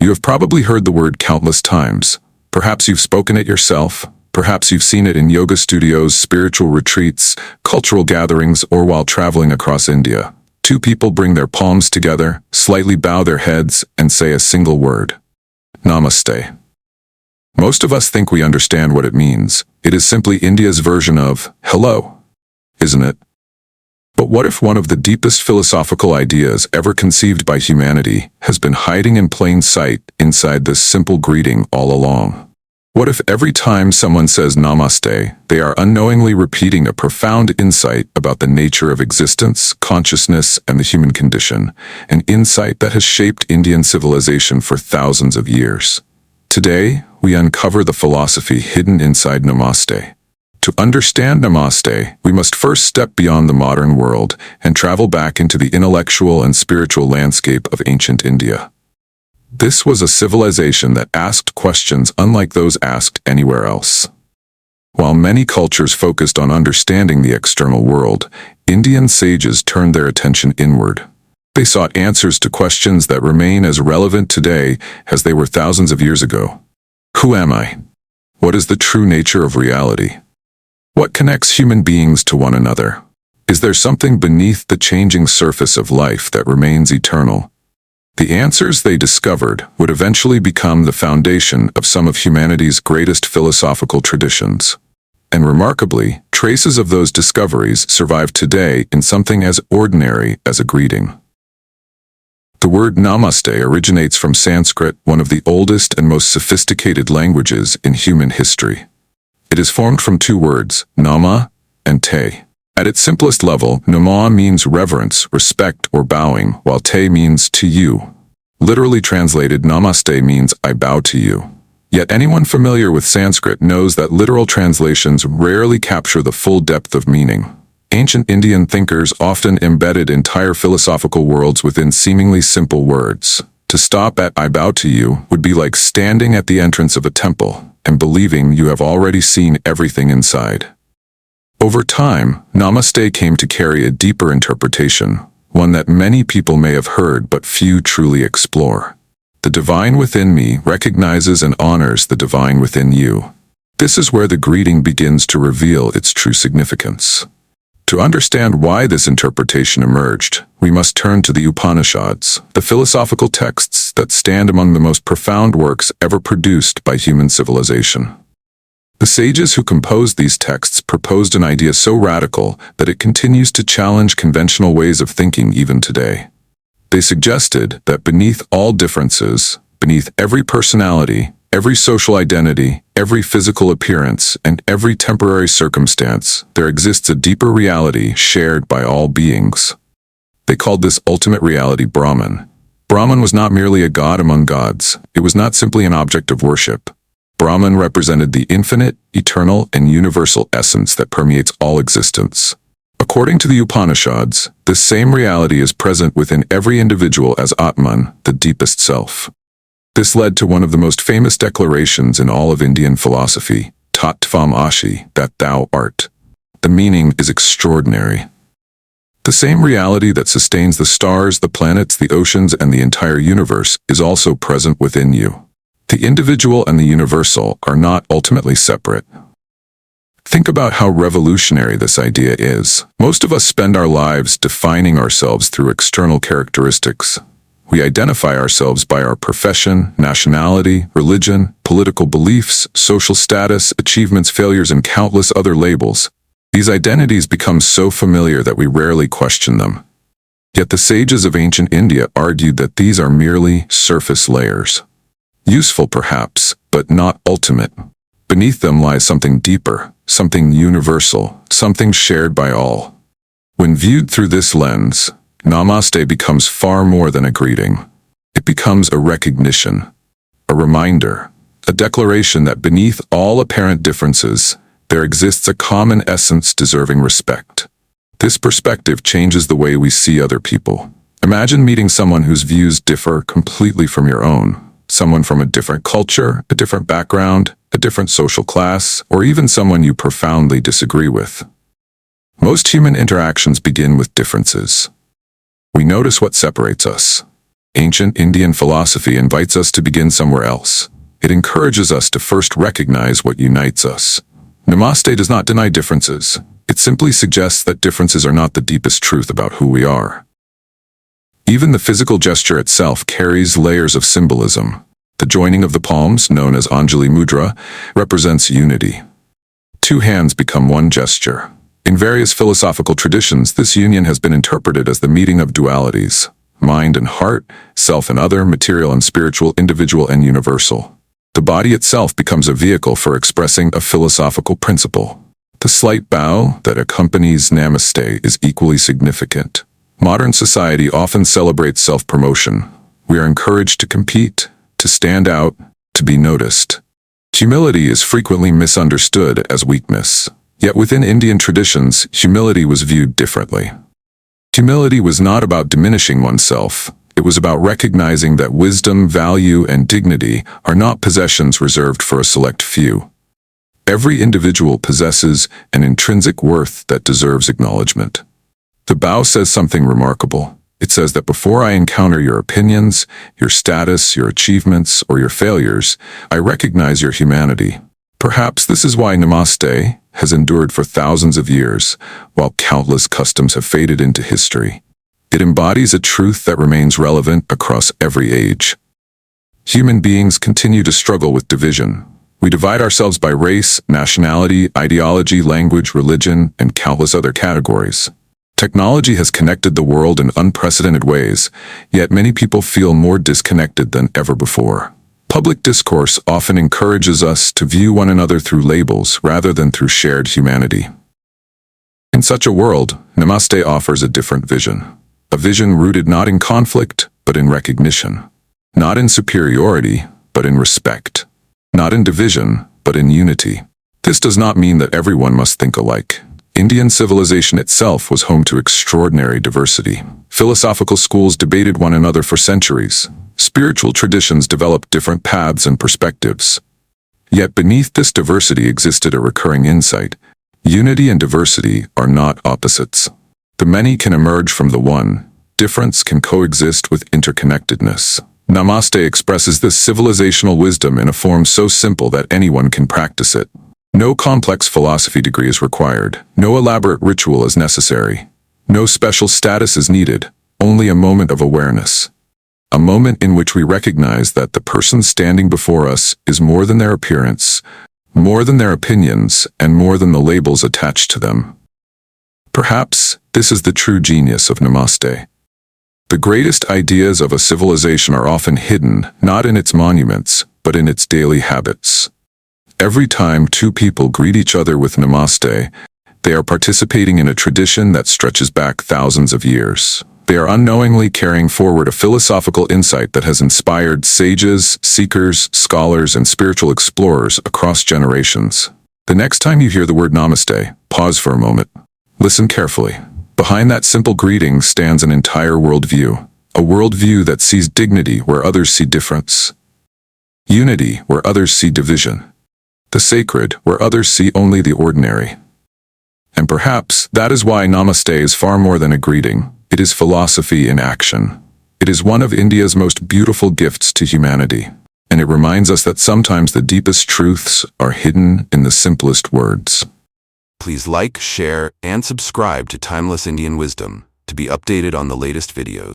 You have probably heard the word countless times. Perhaps you've spoken it yourself. Perhaps you've seen it in yoga studios, spiritual retreats, cultural gatherings, or while traveling across India. Two people bring their palms together, slightly bow their heads, and say a single word. Namaste. Most of us think we understand what it means. It is simply India's version of hello, isn't it? But what if one of the deepest philosophical ideas ever conceived by humanity has been hiding in plain sight inside this simple greeting all along? What if every time someone says Namaste, they are unknowingly repeating a profound insight about the nature of existence, consciousness, and the human condition, an insight that has shaped Indian civilization for thousands of years? Today, we uncover the philosophy hidden inside Namaste. To understand Namaste, we must first step beyond the modern world and travel back into the intellectual and spiritual landscape of ancient India. This was a civilization that asked questions unlike those asked anywhere else. While many cultures focused on understanding the external world, Indian sages turned their attention inward. They sought answers to questions that remain as relevant today as they were thousands of years ago. Who am I? What is the true nature of reality? What connects human beings to one another? Is there something beneath the changing surface of life that remains eternal? The answers they discovered would eventually become the foundation of some of humanity's greatest philosophical traditions. And remarkably, traces of those discoveries survive today in something as ordinary as a greeting. The word Namaste originates from Sanskrit, one of the oldest and most sophisticated languages in human history. It is formed from two words, nama and te. At its simplest level, nama means reverence, respect, or bowing, while te means to you. Literally translated, Namaste means I bow to you. Yet anyone familiar with Sanskrit knows that literal translations rarely capture the full depth of meaning. Ancient Indian thinkers often embedded entire philosophical worlds within seemingly simple words. To stop at I bow to you would be like standing at the entrance of a temple and believing you have already seen everything inside. Over time, Namaste came to carry a deeper interpretation, one that many people may have heard but few truly explore. The divine within me recognizes and honors the divine within you. This is where the greeting begins to reveal its true significance. To understand why this interpretation emerged, we must turn to the Upanishads, the philosophical texts that stand among the most profound works ever produced by human civilization. The sages who composed these texts proposed an idea so radical that it continues to challenge conventional ways of thinking even today. They suggested that beneath all differences, beneath every personality, every social identity, every physical appearance, and every temporary circumstance, there exists a deeper reality shared by all beings. They called this ultimate reality Brahman. Brahman was not merely a god among gods. It was not simply an object of worship. Brahman represented the infinite, eternal, and universal essence that permeates all existence. According to the Upanishads, this same reality is present within every individual as Atman, the deepest self. This led to one of the most famous declarations in all of Indian philosophy, Tat Tvam Asi, that thou art. The meaning is extraordinary. The same reality that sustains the stars, the planets, the oceans, and the entire universe is also present within you. The individual and the universal are not ultimately separate. Think about how revolutionary this idea is. Most of us spend our lives defining ourselves through external characteristics. We identify ourselves by our profession, nationality, religion, political beliefs, social status, achievements, failures, and countless other labels. These identities become so familiar that we rarely question them. Yet the sages of ancient India argued that these are merely surface layers. Useful perhaps, but not ultimate. Beneath them lies something deeper, something universal, something shared by all. When viewed through this lens, Namaste becomes far more than a greeting. It becomes a recognition, a reminder, a declaration that beneath all apparent differences, there exists a common essence deserving respect. This perspective changes the way we see other people. Imagine meeting someone whose views differ completely from your own. Someone from a different culture, a different background, a different social class, or even someone you profoundly disagree with. Most human interactions begin with differences. We notice what separates us. Ancient Indian philosophy invites us to begin somewhere else. It encourages us to first recognize what unites us. Namaste does not deny differences. It simply suggests that differences are not the deepest truth about who we are. Even the physical gesture itself carries layers of symbolism. The joining of the palms, known as Anjali Mudra, represents unity. Two hands become one gesture. In various philosophical traditions, this union has been interpreted as the meeting of dualities: mind and heart, self and other, material and spiritual, individual and universal. The body itself becomes a vehicle for expressing a philosophical principle. The slight bow that accompanies Namaste is equally significant. Modern society often celebrates self-promotion. We are encouraged to compete, to stand out, to be noticed. Humility is frequently misunderstood as weakness. Yet within Indian traditions, humility was viewed differently. Humility was not about diminishing oneself. It was about recognizing that wisdom, value, and dignity are not possessions reserved for a select few. Every individual possesses an intrinsic worth that deserves acknowledgement. The bow says something remarkable. It says that before I encounter your opinions, your status, your achievements, or your failures, I recognize your humanity. Perhaps this is why Namaste has endured for thousands of years, while countless customs have faded into history. It embodies a truth that remains relevant across every age. Human beings continue to struggle with division. We divide ourselves by race, nationality, ideology, language, religion, and countless other categories. Technology has connected the world in unprecedented ways, yet many people feel more disconnected than ever before. Public discourse often encourages us to view one another through labels rather than through shared humanity. In such a world, Namaste offers a different vision. A vision rooted not in conflict, but in recognition. Not in superiority, but in respect. Not in division, but in unity. This does not mean that everyone must think alike. Indian civilization itself was home to extraordinary diversity. Philosophical schools debated one another for centuries. Spiritual traditions developed different paths and perspectives. Yet beneath this diversity existed a recurring insight. Unity and diversity are not opposites. The many can emerge from the one. Difference can coexist with interconnectedness. Namaste expresses this civilizational wisdom in a form so simple that anyone can practice it. No complex philosophy degree is required. No elaborate ritual is necessary. No special status is needed. Only a moment of awareness. A moment in which we recognize that the person standing before us is more than their appearance, more than their opinions, and more than the labels attached to them. Perhaps this is the true genius of Namaste. The greatest ideas of a civilization are often hidden, not in its monuments, but in its daily habits. Every time two people greet each other with Namaste, they are participating in a tradition that stretches back thousands of years. They are unknowingly carrying forward a philosophical insight that has inspired sages, seekers, scholars, and spiritual explorers across generations. The next time you hear the word Namaste, pause for a moment. Listen carefully. Behind that simple greeting stands an entire worldview. A worldview that sees dignity where others see difference. Unity where others see division. The sacred where others see only the ordinary. And perhaps that is why Namaste is far more than a greeting. It is philosophy in action. It is one of India's most beautiful gifts to humanity. And it reminds us that sometimes the deepest truths are hidden in the simplest words. Please like, share, and subscribe to Timeless Indian Wisdom to be updated on the latest videos.